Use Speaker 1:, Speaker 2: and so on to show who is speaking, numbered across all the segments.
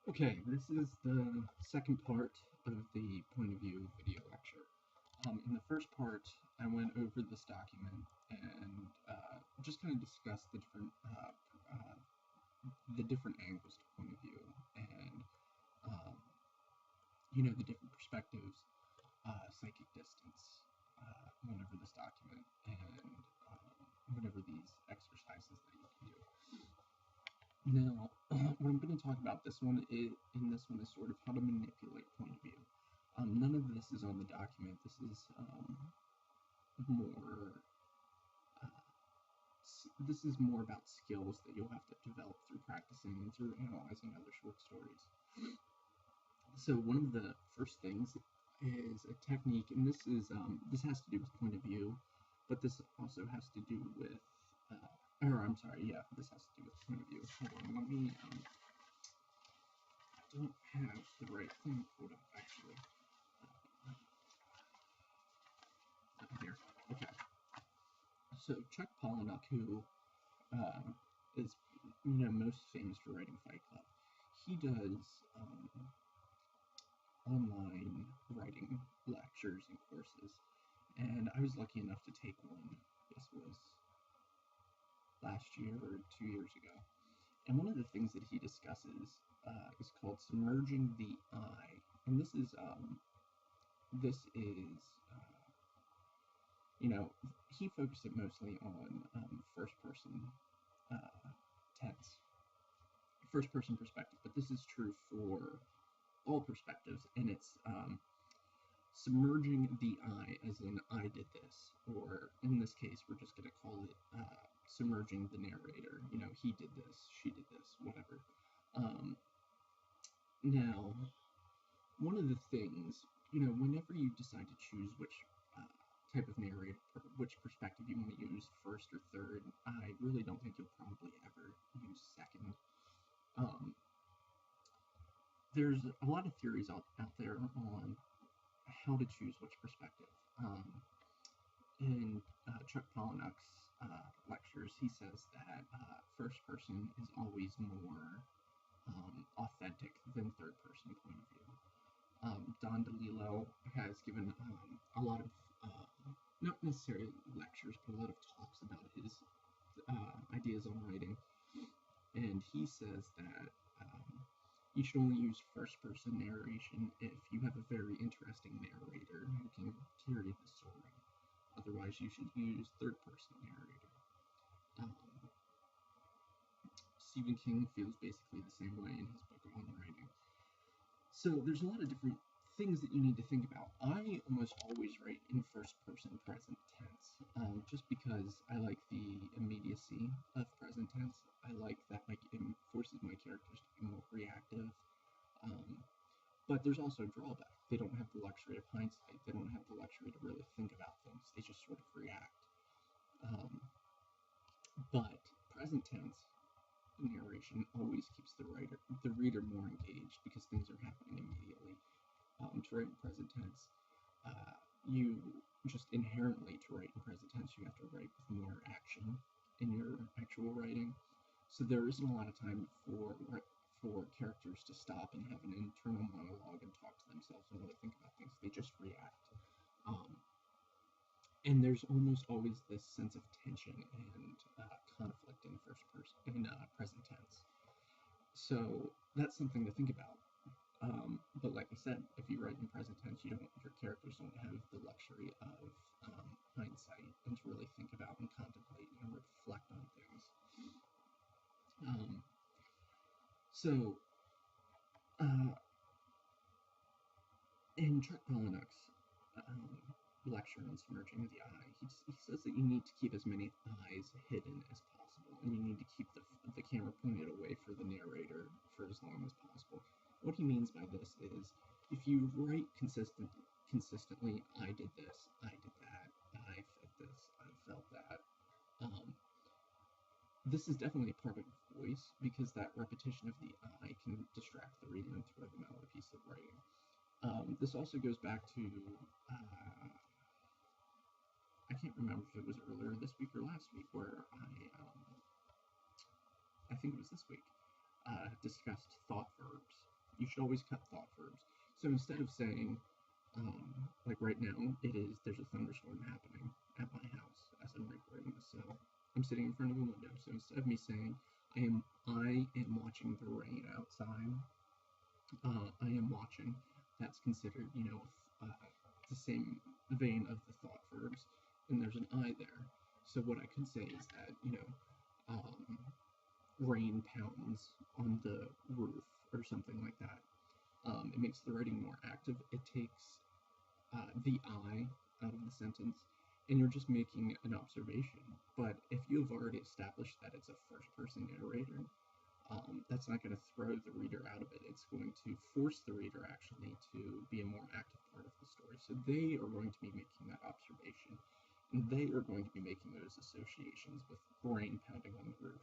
Speaker 1: Okay, this is the second part of the point of view video lecture. In the first part, I went over this document and just kind of discussed the different angles to point of view and um, the different perspectives, psychic distance, went over this document and went over these exercises that you can do. Now, what I'm going to talk about in this one is sort of how to manipulate point of view. None of this is on the document. This is more. Uh, this is more about skills that you'll have to develop through practicing and through analyzing other short stories. So one of the first things is a technique, and this has to do with point of view, but this also has to do with. Or I'm sorry, yeah, this has to do with point of view. Hold on, let me. I don't have the right thing pulled up actually. Here, okay. So Chuck Palahniuk, who is most famous for writing Fight Club, he does online writing lectures and courses, and I was lucky enough to take one. This was last year or 2 years ago. And one of the things that he discusses is called submerging the eye, and he focused it mostly on first person uh, tense, first person perspective, but this is true for all perspectives, and it's submerging the I, as in I did this, or in this case, we're just going to call it submerging the narrator. He did this, she did this, whatever. Now, one of the things, whenever you decide to choose which type of narrator, which perspective you want to use, first or third, I really don't think you'll probably ever use second. There's a lot of theories out there on how to choose which perspective. In Chuck Palahniuk's lectures, he says that first person is always more authentic than third person point of view. Don DeLillo has given a lot of, not necessarily lectures, but a lot of talks about his ideas on writing. And he says that you should only use first person narration if you have a very interesting narrator who can carry the story. Otherwise, you should use third person narrator. Stephen King feels basically the same way in his book on writing. So there's a lot of different things that you need to think about. I almost always write in first person present tense, just because I like the immediacy of present tense. I like that it forces my characters to be more reactive. But there's also a drawback. They don't have the luxury of hindsight. They don't have the luxury to really think about things. They just sort of react. But present tense narration always keeps the reader more engaged because things are happening immediately. To write in present tense, you just inherently, to write in present tense, you have to write with more action in your actual writing. So there isn't a lot of time for characters to stop and have an internal monologue and talk to themselves and really think about things. They just react. And there's almost always this sense of tension and conflict in present tense. So that's something to think about. But like I said, if you write in present tense, your characters don't have the luxury of hindsight and to really think about and contemplate and reflect on things. In Chuck Palahniuk's lecture on submerging the eye, he says that you need to keep as many eyes hidden as possible, and you need to keep the camera pointed away for the narrator for as long as possible. What he means by this is, if you write consistently, I did this, I did that, I felt this, I felt that, this is definitely a part of voice, because that repetition of the I can distract the reader and throw them out of a piece of writing. This also goes back to, I can't remember if it was earlier this week or last week, where I think it was this week, discussed thought verbs. You should always cut thought verbs. So instead of saying, like right now, there's a thunderstorm happening at my house as I'm recording this. So I'm sitting in front of a window. So instead of me saying, I am watching the rain outside, I am watching, that's considered, the same vein of the thought verbs, and there's an I there. So what I could say is that, um, rain pounds on the roof or something like that. It makes the writing more active. It takes the I out of the sentence, and you're just making an observation. But if you have already established that it's a first person narrator, that's not going to throw the reader out of it. It's going to force the reader actually to be a more active part of the story. So they are going to be making that observation, and they are going to be making those associations with rain pounding on the roof.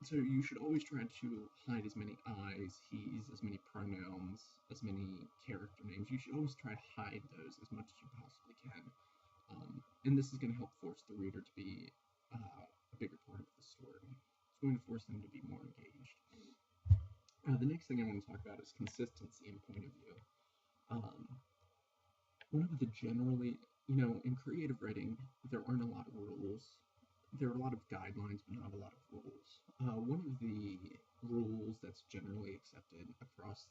Speaker 1: So you should always try to hide as many I's, he's, as many pronouns, as many character names. You should always try to hide those as much as you possibly can. And this is going to help force the reader to be a bigger part of the story. It's going to force them to be more engaged. The next thing I want to talk about is consistency and point of view. One of the generally, in creative writing, there aren't a lot of rules. There are a lot of guidelines, but not a lot of rules. One of the rules that's generally accepted across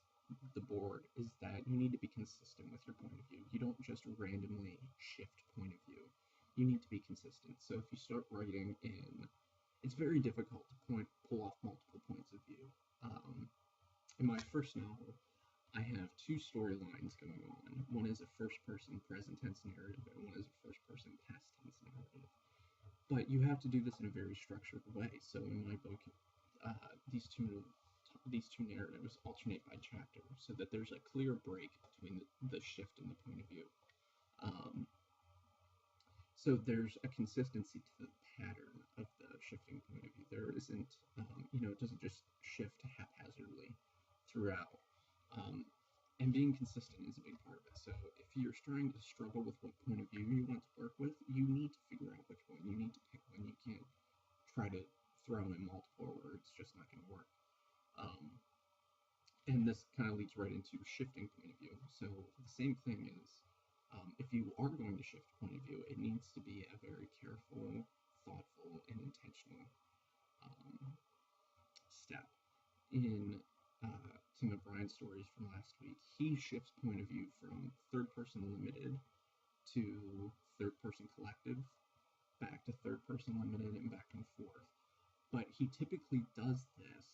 Speaker 1: the board is that you need to be consistent with your point of view. You don't just randomly shift point of view. You need to be consistent. So if you start writing it's very difficult to pull off multiple points of view. In my first novel, I have two storylines going on. One is a first-person present tense narrative, and one is a first-person past tense narrative. But you have to do this in a very structured way. So in my book, these two narratives alternate by chapter, so that there's a clear break between the shift and the point of view. So there's a consistency to the pattern of the shifting point of view. There isn't, it doesn't just shift haphazardly throughout. And being consistent is a big part of it. So if you're trying to struggle with what point of view you want to work with, you need to figure out which one. You need to pick one. You can't try to throw in multiple, or it's just not going to work. And this kind of leads right into shifting point of view. So the same thing is, if you are going to shift point of view, it needs to be a very careful, thoughtful, and intentional step. In Tim O'Brien's stories from last week, he shifts point of view from third-person limited to third-person collective, back to third-person limited, and back and forth. But he typically does this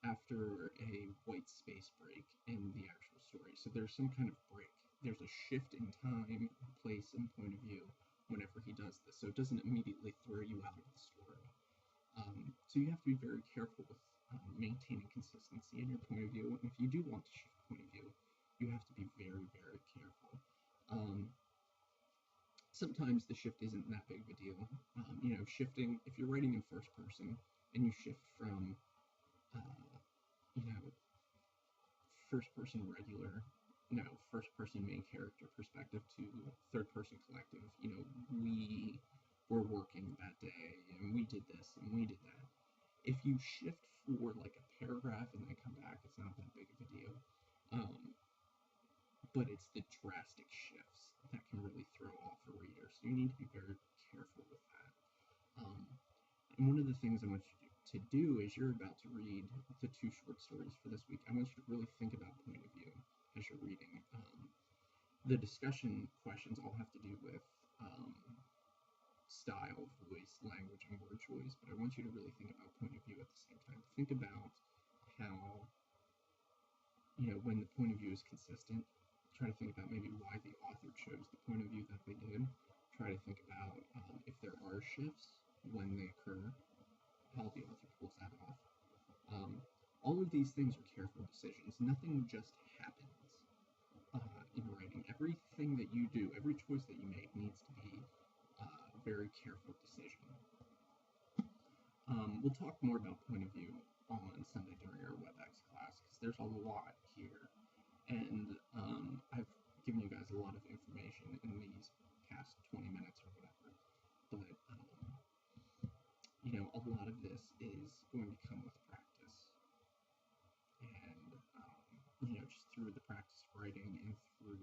Speaker 1: after a white space break in the actual story. So there's some kind of break. There's a shift in time, place, and point of view whenever he does this. So it doesn't immediately throw you out of the story. So you have to be very careful with maintaining consistency in your point of view. And if you do want to shift point of view, you have to be very, very careful. Sometimes the shift isn't that big of a deal. Shifting, if you're writing in first person and you shift from, first person regular, first person main character perspective to third person collective, we were working that day and we did this and we did that. If you shift for like a paragraph and then come back, it's not that big of a deal. But it's the drastic shifts that can really throw off a reader, so you need to be very careful with that. And one of the things I want you to do is you're about to read the two short stories for this week. I want you to really think about point of view as you're reading. The discussion questions all have to do with style, voice, language, and word choice, but I want you to really think about point of view at the same time. Think about how, when the point of view is consistent, try to think about maybe why the author chose the point of view that they did. Try to think about if there are shifts, when they occur, how the author pulls that off. All of these things are careful decisions. Nothing just happens in writing. Everything that you do, every choice that you make needs to be a very careful decision. We'll talk more about point of view on Sunday during our WebEx class, because there's a lot here. And I've given you guys a lot of information in these past 20 minutes or whatever. But, a lot of this is going to come with practice. And through the practice of writing and through